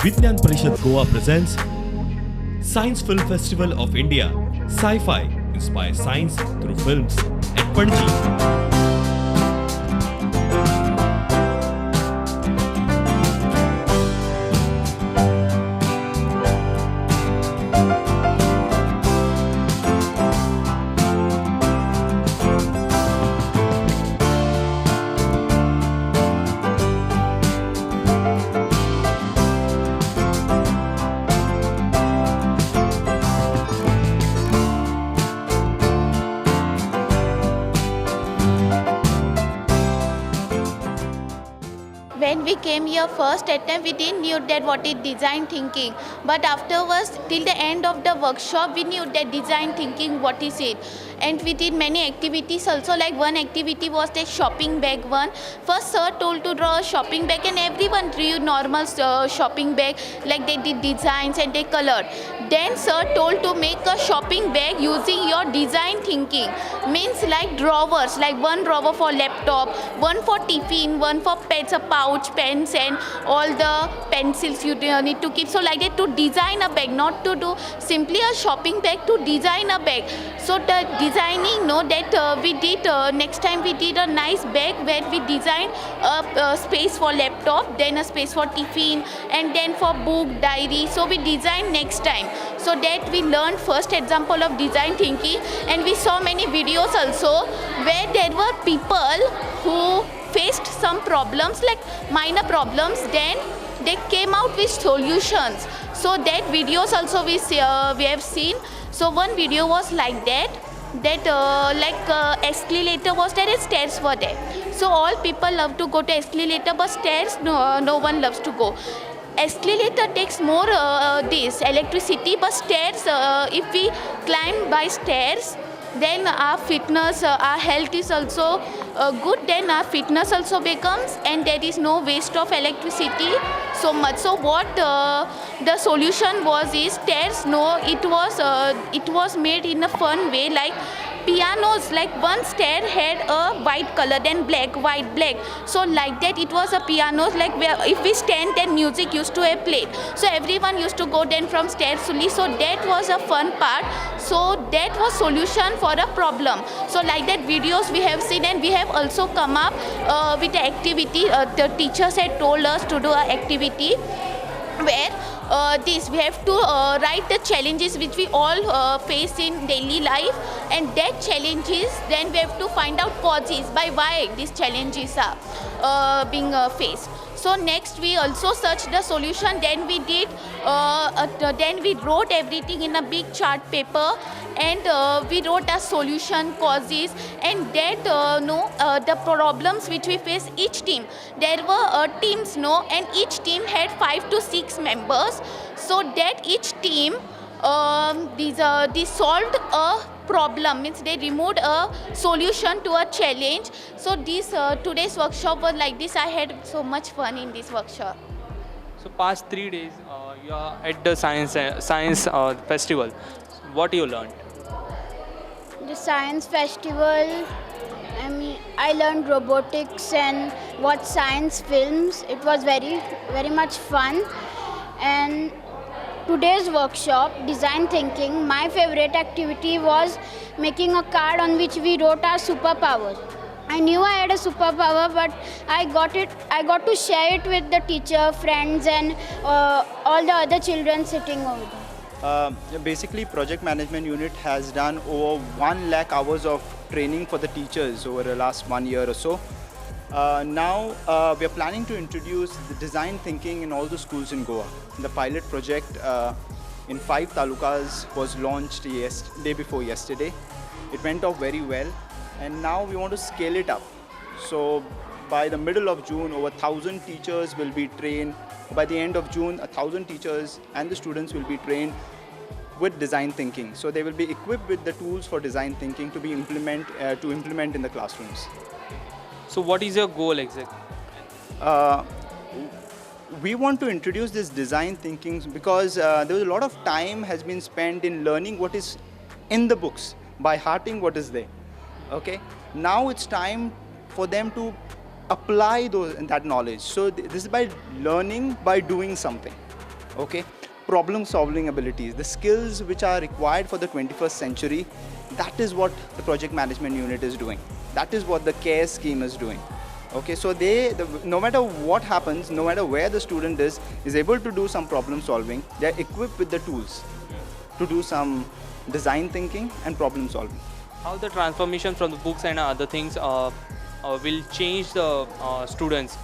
Vignan Parishad Goa presents Science Film Festival of India. Sci-Fi inspires science through films at Panji. When we came here first attempt, we didn't knew that what is design thinking. But afterwards, till the end of the workshop, we knew that design thinking, what is it. And we did many activities also, like one activity was the shopping bag one. First sir told to draw a shopping bag and everyone drew normal shopping bag, like they did designs and they colored. Then sir told to make a shopping bag using your design thinking. Means like drawers, like one drawer for laptop, one for tiffin, one for pets, a pouch, pens and all the pencils you need to keep. So like that, to design a bag, not to do simply a shopping bag, to design a bag. So the designing, that we did, next time we did a nice bag where we designed a space for laptop, then a space for tiffin and then for book, diary. So we designed next time. So that we learned first example of design thinking, and we saw many videos also where there were people who faced some problems, like minor problems, then they came out with solutions. So that videos also we have seen. So one video was like that, escalator was there and stairs were there. So all people love to go to escalator, but stairs no one loves to go. Escalator takes more this electricity, but stairs, if we climb by stairs, then our fitness, our health is also good, then our fitness also becomes, and there is no waste of electricity so much. So what the solution was is stairs, it was made in a fun way, like pianos, like one stair had a white color, then black, white, black. So like that it was a piano, like where if we stand then music used to have played. So everyone used to go then from stairs slowly. So that was a fun part. So that was solution for a problem. So like that videos we have seen, and we have also come up with the activity. The teachers had told us to do an activity where we have to write the challenges which we all face in daily life, and that challenges, then we have to find out causes by why these challenges are being faced. So next we also searched the solution, then we did, then we wrote everything in a big chart paper, and we wrote a solution, causes, and that the problems which we face each team. There were teams, and each team had 5 to 6 members. So that each team, they solved a problem, means they removed a solution to a challenge. So this today's workshop was like this. I had so much fun in this workshop. So past 3 days, you are at the science festival. What you learned? The science festival, I learned robotics and watched science films. It was very, very much fun. And today's workshop, design thinking, my favorite activity was making a card on which we wrote our superpowers. I knew I had a superpower, but I got to share it with the teacher, friends, and all the other children sitting over there. Basically, project management unit has done over 1 lakh hours of training for the teachers over the last 1 year or so. Now we are planning to introduce the design thinking in all the schools in Goa. The pilot project in 5 talukas was launched day before yesterday. It went off very well, and now we want to scale it up. So by the middle of June, over 1,000 teachers will be trained. By the end of June, 1,000 teachers and the students will be trained with design thinking. So they will be equipped with the tools for design thinking to implement in the classrooms. So what is your goal exactly? We want to introduce this design thinking because there was a lot of time has been spent in learning what is in the books, by hearting what is there. Okay. Now it's time for them to apply that knowledge. So this is by learning, by doing something. Okay, problem solving abilities, the skills which are required for the 21st century, that is what the project management unit is doing. That is what the care scheme is doing. Okay, so no matter what happens, no matter where the student is able to do some problem solving. They are equipped with the tools to do some design thinking and problem solving. How the transformation from the books and other things will change the students?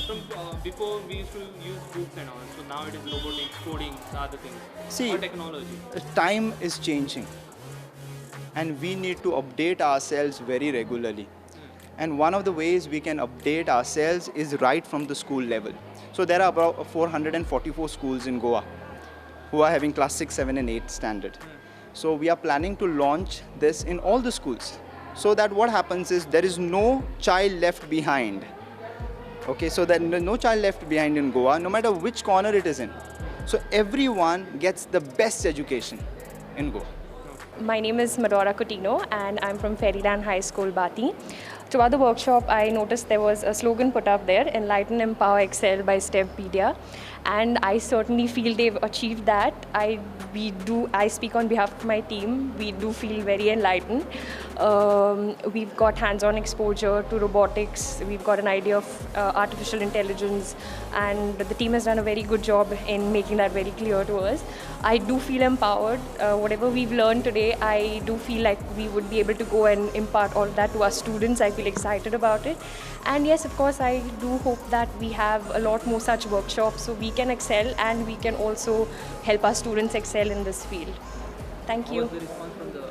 From before we used to use books and all, so now it is robotics, coding, other things. See, or technology. time is changing and we need to update ourselves very regularly. And one of the ways we can update ourselves is right from the school level. So there are about 444 schools in Goa who are having class 6, 7 and 8 standard. So we are planning to launch this in all the schools, so that what happens is there is no child left behind. Okay, so there is no child left behind in Goa, no matter which corner it is in. So everyone gets the best education in Goa. My name is Madora Coutinho and I'm from Fairyland High School, Bati. Throughout the workshop, I noticed there was a slogan put up there, Enlighten, Empower, Excel by STEMpedia. And I certainly feel they've achieved that. I speak on behalf of my team. We do feel very enlightened. We've got hands-on exposure to robotics. We've got an idea of artificial intelligence, and the team has done a very good job in making that very clear to us. I do feel empowered. Whatever we've learned today, I do feel like we would be able to go and impart all of that to our students. I feel excited about it. And yes, of course, I do hope that we have a lot more such workshops so we can excel and we can also help our students excel in this field. Thank you. What was the response from the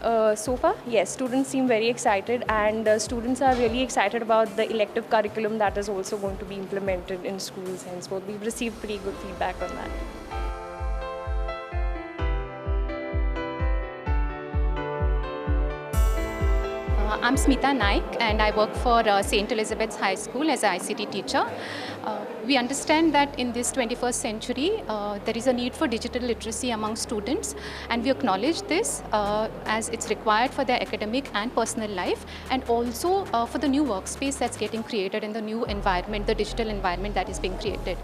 students? So far, yes, students seem very excited, and students are really excited about the elective curriculum that is also going to be implemented in schools. Henceforth, we've received pretty good feedback on that. I'm Smita Naik and I work for St. Elizabeth's High School as an ICT teacher. We understand that in this 21st century, there is a need for digital literacy among students, and we acknowledge this as it's required for their academic and personal life, and also for the new workspace that's getting created in the new environment, the digital environment that is being created.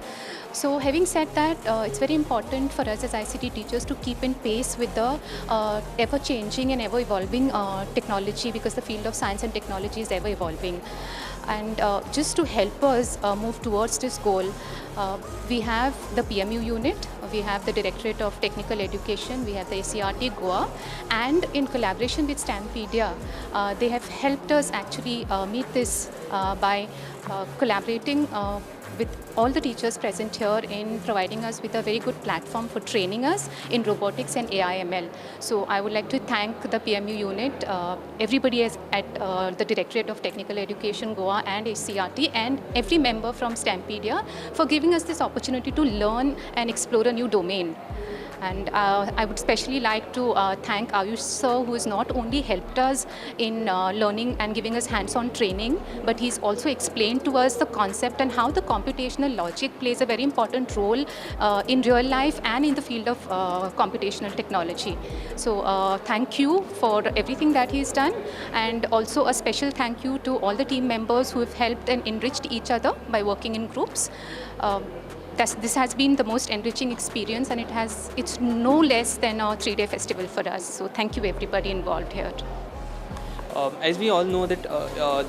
So having said that, it's very important for us as ICT teachers to keep in pace with the ever-changing and ever-evolving technology, because the field of science and technology is ever-evolving. And just to help us move towards this goal, we have the PMU unit, we have the Directorate of Technical Education, we have the ACRT Goa, and in collaboration with STEMpedia, they have helped us actually meet this by collaborating with all the teachers present here in providing us with a very good platform for training us in robotics and AI/ML. So I would like to thank the PMU unit, everybody at the Directorate of Technical Education Goa and ACRT, and every member from STEMpedia for giving us this opportunity to learn and explore a new domain. And I would especially like to thank Ayush sir, who has not only helped us in learning and giving us hands-on training, but he's also explained to us the concept and how the computational logic plays a very important role in real life and in the field of computational technology. So thank you for everything that he's done, and also a special thank you to all the team members who have helped and enriched each other by working in groups. This has been the most enriching experience, and it's no less than a 3-day festival for us. So thank you everybody involved here. As we all know that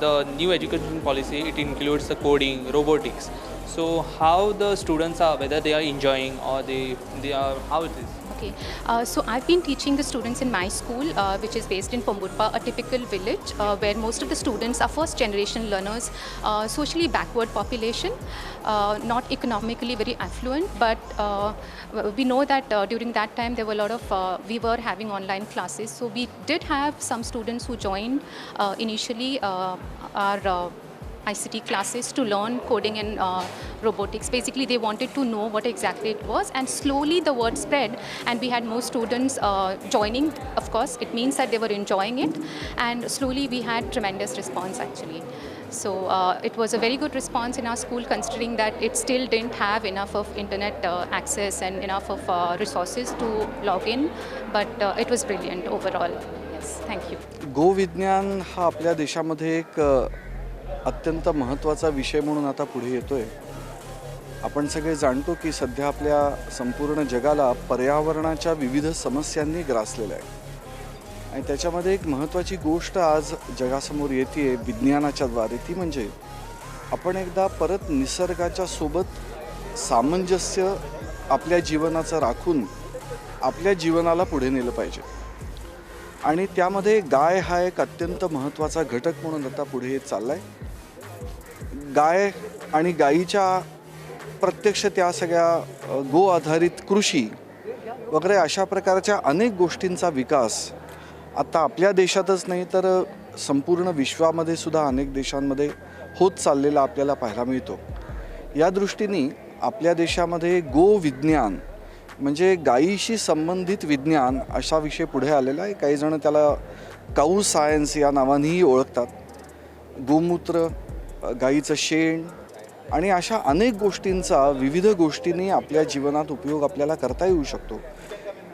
the new education policy, it includes the coding, robotics. So how the students are, whether they are enjoying or they are, how it is? Okay, so I've been teaching the students in my school, which is based in Pamburpa, a typical village where most of the students are first generation learners, socially backward population, not economically very affluent, but we know that during that time there were a lot of, we were having online classes. So we did have some students who joined initially our ICT classes to learn coding and robotics. Basically, they wanted to know what exactly it was, and slowly the word spread, and we had more students joining. Of course, it means that they were enjoying it, and slowly we had tremendous response actually. So it was a very good response in our school, considering that it still didn't have enough of internet access and enough of resources to log in, but it was brilliant overall. Yes, thank you. गोविज्ञान हा आपल्या देशामध्ये एक अत्यंत महत्त्वाचा विषय म्हणून आता पुढे येतोय. आपण सगळे जाणतो की सध्या आपल्या संपूर्ण जगाला पर्यावरणाच्या विविध समस्यांनी ग्रासलेलं आहे आणि त्याच्यामध्ये एक महत्त्वाची गोष्ट आज जगासमोर येते विज्ञानाच्या द्वारे, ती म्हणजे आपण एकदा परत निसर्गाच्या सोबत सामंजस्य आपल्या जीवनाचं राखून आपल्या जीवनाला पुढे नेलं पाहिजे. आणि त्यामध्ये गाय हा एक अत्यंत महत्त्वाचा घटक म्हणून आता पुढे येत चालला आहे. गाय आणि गायीच्या प्रत्यक्ष त्या सगळ्या गो आधारित कृषी वगैरे अशा प्रकारच्या अनेक गोष्टींचा विकास आता आपल्या देशातच नाही तर संपूर्ण विश्वामध्ये सुद्धा अनेक देशांमध्ये होत चाललेला आपल्याला पाहायला मिळतो. या दृष्टीने आपल्या देशामध्ये गो विज्ञान म्हणजे गायीशी संबंधित विज्ञान असा विषय पुढे आलेला आहे. काही जण त्याला काऊ सायन्स या नावानेही ओळखतात. गोमूत्र, गायीचं शेण आणि अशा अनेक गोष्टींचा विविध गोष्टींनी आपल्या जीवनात उपयोग आपल्याला करता येऊ शकतो.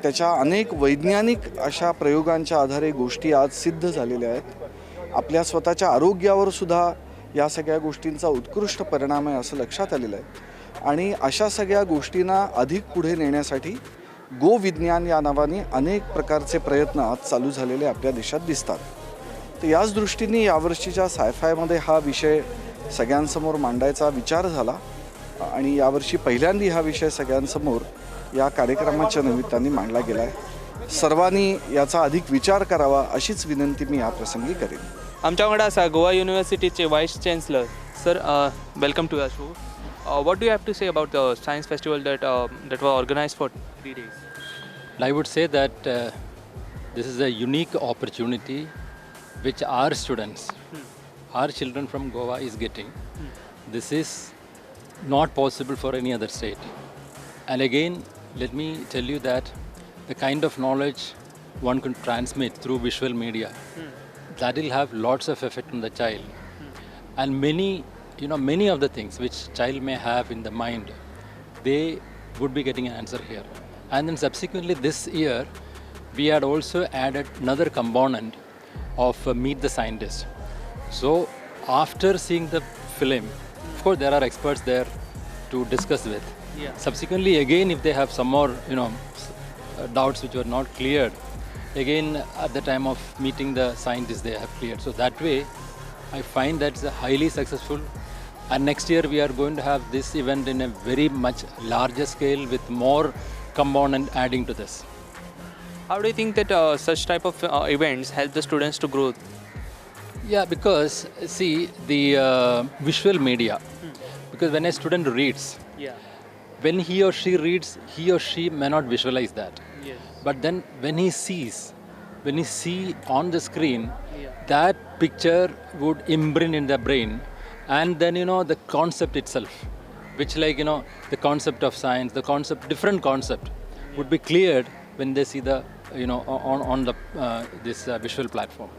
त्याच्या अनेक वैज्ञानिक अशा प्रयोगांच्या आधारे गोष्टी आज सिद्ध झालेल्या आहेत. आपल्या स्वतःच्या आरोग्यावर सुद्धा या सगळ्या गोष्टींचा उत्कृष्ट परिणाम आहे असं लक्षात आलेलं आहे. आणि अशा सगळ्या गोष्टींना अधिक पुढे नेण्यासाठी गोविज्ञान या नावाने अनेक प्रकारचे प्रयत्न आज चालू झालेले आपल्या देशात दिसतात. तर याच दृष्टीने यावर्षीच्या सायफायमध्ये हा विषय सगळ्यांसमोर मांडायचा विचार झाला आणि यावर्षी पहिल्यांदा हा विषय सगळ्यांसमोर या कार्यक्रमाच्या निमित्ताने मांडला गेला आहे. सर्वांनी याचा अधिक विचार करावा अशीच विनंती मी या प्रसंगी करेन. आमच्याकडे असा गोवा युनिव्हर्सिटीचे vice chancellor sir, welcome to the show. What do you have to say about the science festival that was organized for 3 days? I would say that this is a unique opportunity which our students, our children from Goa is getting. This is not possible for any other state. And again, let me tell you that the kind of knowledge one can transmit through visual media, that will have lots of effect on the child. And many of the things which child may have in the mind, they would be getting an answer here. And then subsequently this year, we had also added another component of Meet the Scientist. So after seeing the film, of course there are experts there to discuss with. Yeah. Subsequently again, if they have some more doubts which were not cleared, again at the time of meeting the scientists they have cleared. So that way I find that's highly successful. And next year we are going to have this event in a very much larger scale with more component adding to this. How do you think that such type of events help the students to grow? Yeah, because see the visual media, because when a student reads, when he or she reads, he or she may not visualize that. Yes. But then when he see on the screen, that picture would imprint in the brain. And then the concept itself, which the concept of science, different concept would be cleared when they see the on the this visual platform.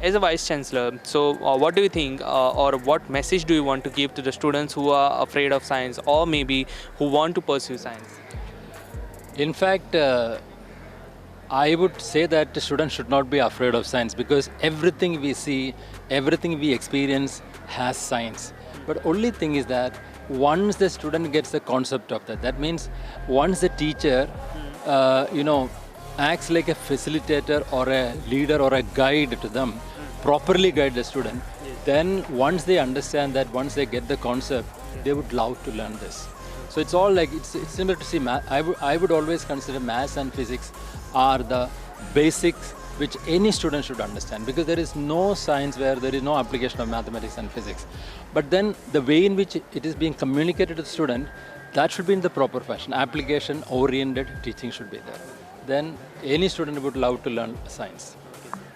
As a vice chancellor, so what do you think or what message do you want to give to the students who are afraid of science or maybe who want to pursue science? In fact, I would say that the students should not be afraid of science, because everything we see, everything we experience has science. But only thing is that once the student gets the concept of that, that means once the teacher, acts like a facilitator or a leader or a guide to them, properly guide the student, then once they understand that, once they get the concept, they would love to learn this. So it's all like, it's similar to see math. I would always consider maths and physics are the basics which any student should understand, because there is no science where there is no application of mathematics and physics. But then the way in which it is being communicated to the student, that should be in the proper fashion. Application oriented teaching should be there. Then any student would love to learn science.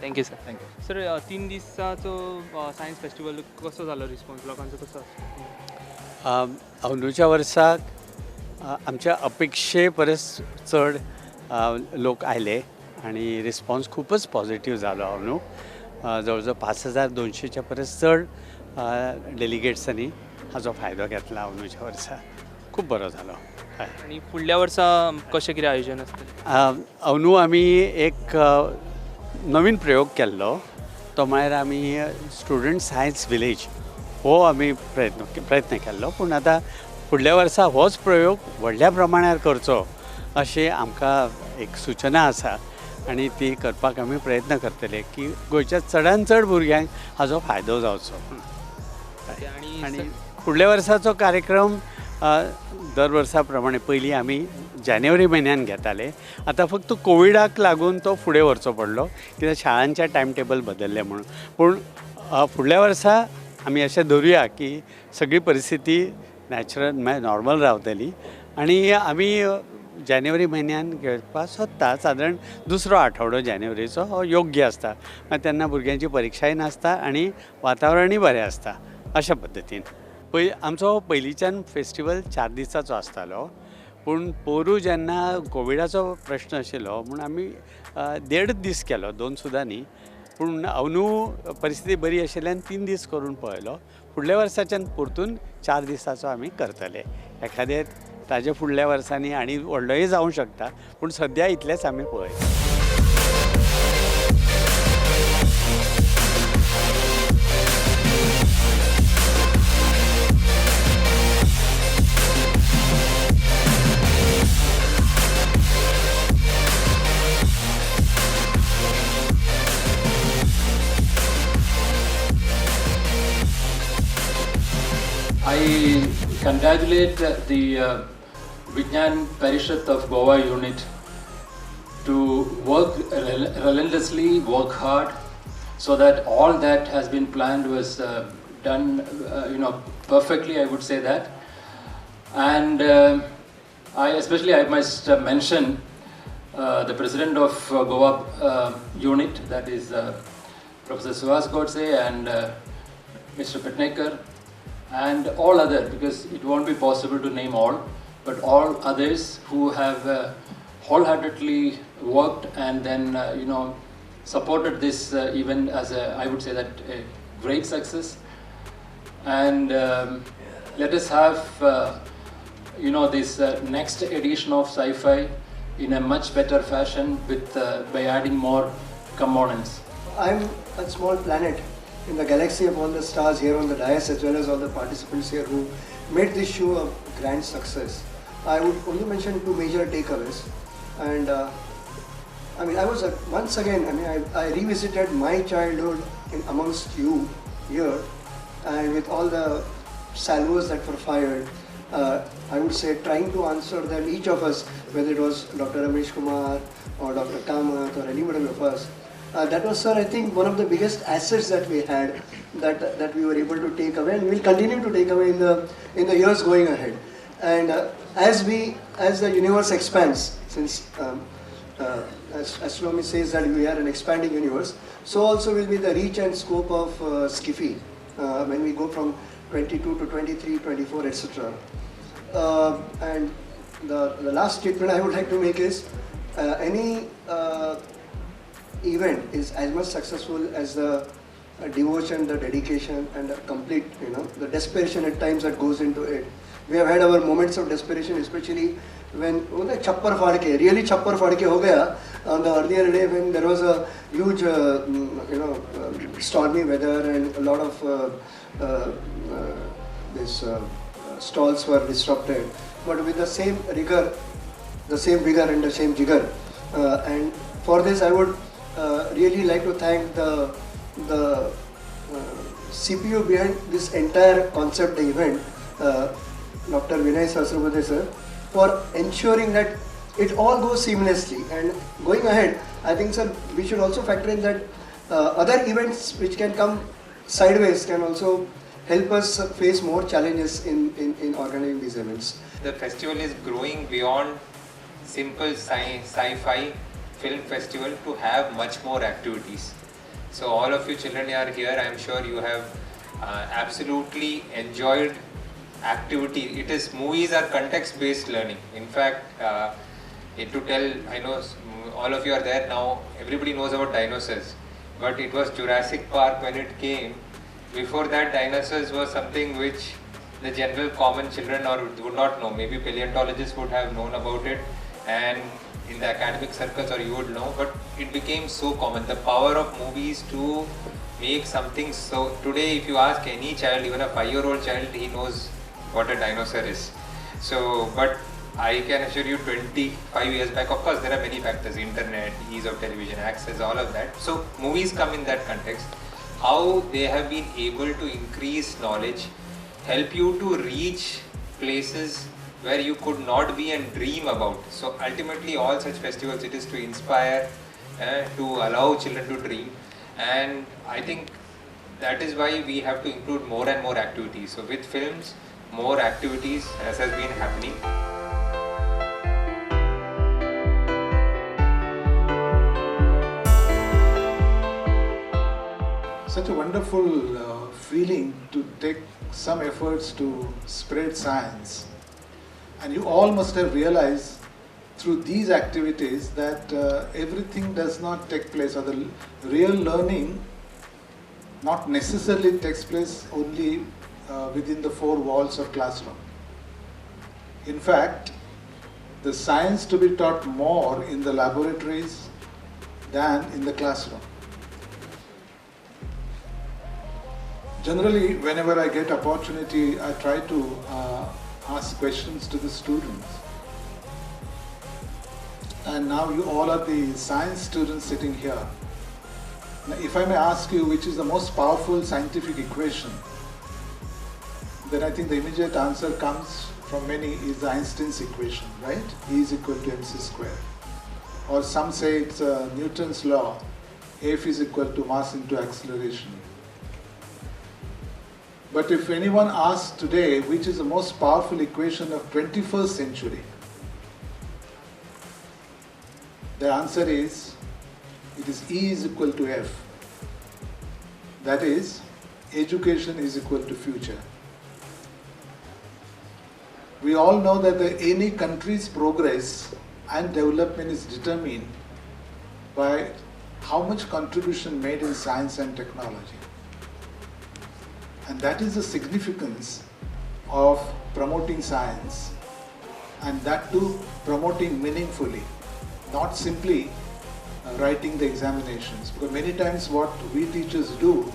Thank you, sir. Thank you. Sir 3 दिवसाचं science festival कसं झालं, response लोकांचं कसं असतं? अंदूच्या वर्साक आमच्या अपेक्षे परस चड लोक आयले आणि रिस्पॉन्स खूपच पॉझिटिव्ह जालो अंदू. जवळजवळ 5200च्या परस चड डेलिगेट्सांनी हाचो फायदो घेतला अंदूच्या वर्सा. खूप बरो जालो. आणि फुडल्या वर्सा कशें कितें आयोजन आसतलें? अंदू आमी एक नवीन प्रयोग केल्लो, तो म्हळ्यार आमी स्टुडंट सायन्स विलेज हो आमी प्रयत्न केल्लो. पूण आतां फुडल्या वर्सा होच प्रयोग व्हडल्या प्रमाणार करचो अशी आमकां एक सूचना आसा आनी ती करपाक आमी प्रयत्न करतले की गोंयच्या चडांत चड भुरग्यांक हाजो फायदो जावचो. आनी फुडल्या वर्साचो कार्यक्रम दर वर्सा प्रमाणे पयलीं आमी जानेवारी म्हयन्यान घेताले. आतां फक्त कोविडाक लागून तो फुडें व्हरचो पडलो कित्याक शाळांचे टायम टेबल बदलले म्हणून. पूण फुडल्या वर्सा आमी अशें धरुया की सगळी परिस्थिती नॅचरल नॉर्मल रावतली आनी आमी जानेवारी म्हयन्यान घेवपाक सोदता. सादारण दुसरो आठवडो जानेवारीचो हो योग्य आसता. तेन्ना भुरग्यांची परिक्षाय नासता आनी वातावरणूय बरें आसता. अशा पद्दतीन आमचो पयलींच्यान फेस्टिवल 4 दिसाचो आसतालो. पूण पोरू जेन्ना कोविडाचो प्रश्न आशिल्लो म्हूण आमी 1.5 दीस केलो, 2 सुद्दां न्ही. पूण अंदू परिस्थिती बरी आशिल्ल्यान 3 दीस करून पळयलो. फुडल्या वर्साच्यान परतून 4 दिसाचो आमी करतले. एखादे ताजे फुडल्या वर्सांनी आनी व्हडलोय जावं शकता पूण सद्या इतलेंच आमी पळयता. I congratulate the Vignan Parishad of Goa unit to work relentlessly, work hard, so that all that has been planned was done, perfectly. I would say that, and I must mention the president of Goa unit, that is Professor Suhas Godse and Mr. Petnekar, and all other, because it won't be possible to name all, but all others who have wholeheartedly worked and then supported this event as I would say that a great success. And let us have this next edition of sci-fi in a much better fashion with by adding more components. I'm a small planet in the galaxy of all the stars here on the dais, as well as all the participants here who made this show a grand success. I would only mention 2 major takeaways. And I was once again, I revisited my childhood amongst you here, and with all the salvos that were fired, I would say trying to answer them, each of us, whether it was Dr. Ramesh Kumar or Dr. Kamath or anybody of us. That was, sir, I think one of the biggest assets that we had, that we were able to take away, and we will continue to take away in the years going ahead. And as the universe expands, since as astronomy says that we are an expanding universe, so also will be the reach and scope of SCIFI when we go from 22 to 23, 24, etc. And the last statement I would like to make is any event is as much successful as the devotion, the dedication, and the complete, the desperation at times that goes into it. We have had our moments of desperation, especially when chappar fadke, really chappar fadke ho gaya on the earlier day when there was a huge, stormy weather and a lot of stalls were disrupted. But with the same rigor, the same vigor and the same jigger, and for this I would really like to thank the CPU behind this entire concept event, Dr. Vinay Sahasrabudhe sir, for ensuring that it all goes seamlessly. And going ahead, I think, sir, we should also factor in that other events which can come sideways can also help us face more challenges in organizing these events. The festival is growing beyond simple sci-fi film festival to have much more activities. So all of you children are here, I am sure you have absolutely enjoyed activity. Movies are context based learning. In fact, to tell, I know all of you are there now, everybody knows about dinosaurs, but it was Jurassic Park when it came. Before that, dinosaurs was something which the general common children would not know. Maybe paleontologists would have known about it, and in the academic circles, or you would know, but it became so common. The power of movies to make something so. Today, if you ask any child, even a 5-year-old child, he knows what a dinosaur is. So, but I can assure you 25 years back, of course, there are many factors, internet, ease of television access, all of that. So, movies come in that context. How they have been able to increase knowledge, help you to reach places where you could not be and dream about. So, ultimately, all such festivals, it is to inspire, to allow children to dream. And I think that is why we have to include more and more activities. So, with films, more activities as has been happening. Such a wonderful feeling to take some efforts to spread science. And you all must have realized through these activities that everything does not take place, or the real learning not necessarily takes place only within the four walls of classroom. In fact, the science to be taught more in the laboratories than in the classroom. Generally, whenever I get opportunity, I try to ask questions to the students. And now you all are the science students sitting here. Now, if I may ask you which is the most powerful scientific equation, then I think the immediate answer comes from many is Einstein's equation, right? E is equal to mc squared. Or some say it's Newton's law, F is equal to mass into acceleration. But if anyone asks today which is the most powerful equation of 21st century, the answer is, it is E is equal to F. That is, education is equal to future. We all know that any country's progress and development is determined by how much contribution made in science and technology. And that is the significance of promoting science, and that too promoting meaningfully, not simply writing the examinations. Because many times what we teachers do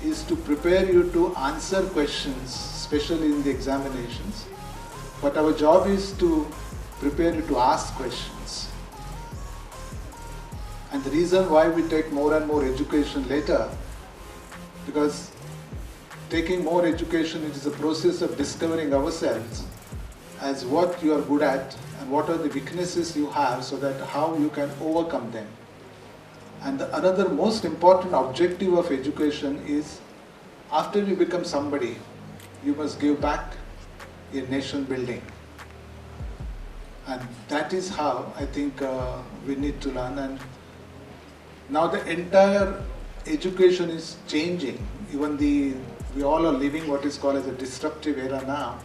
is to prepare you to answer questions, especially in the examinations. But our job is to prepare you to ask questions. And the reason why we take more and more education later, because taking more education, it is a process of discovering ourselves as what you are good at and what are the weaknesses you have, so that how you can overcome them. And the another most important objective of education is, after you become somebody, you must give back in nation building. And that is how I think we need to learn. And now the entire education is changing. Even we all are living what is called as a disruptive era now,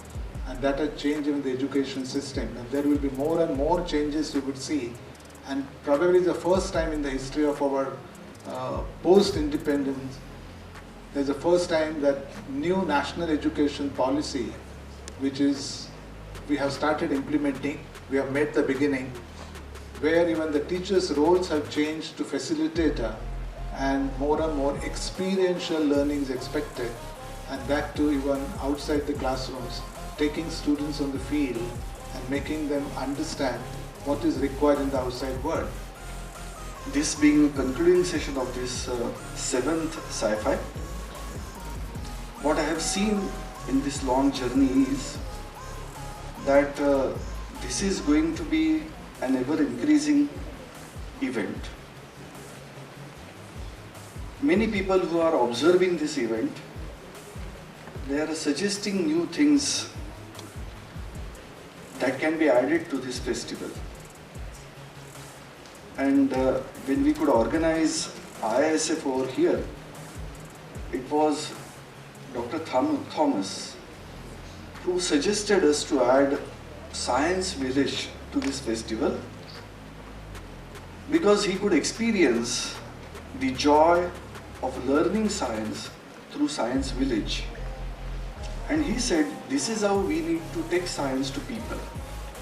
and that has changed even the education system. And there will be more and more changes you would see. And probably the first time in the history of our post-independence, there's the first time that new national education policy, which is we have started implementing, we have made the beginning, where even the teachers' roles have changed to facilitator, and more experiential learning is expected, and that too even outside the classrooms, taking students on the field and making them understand what is required in the outside world. This being the concluding session of this 7th Sci-Fi, what I have seen in this long journey is that this is going to be an ever-increasing event. Many people who are observing this event, they are suggesting new things that can be added to this festival. And when we could organize IISF over here, it was Dr. Thomas who suggested us to add Science Village to this festival, because he could experience the joy of learning science through Science Village. And he said, this is how we need to take science to people,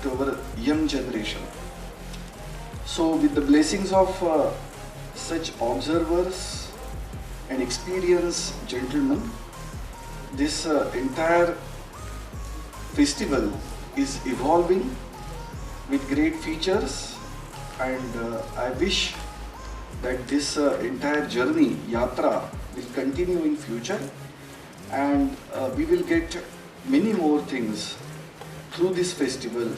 to our young generation. So with the blessings of such observers and experienced gentlemen, this entire festival is evolving with great features, and I wish that this entire journey, Yatra, will continue in future, and we will get many more things through this festival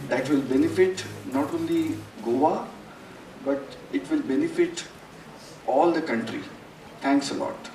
that will benefit not only Goa, but it will benefit all the country. Thanks a lot.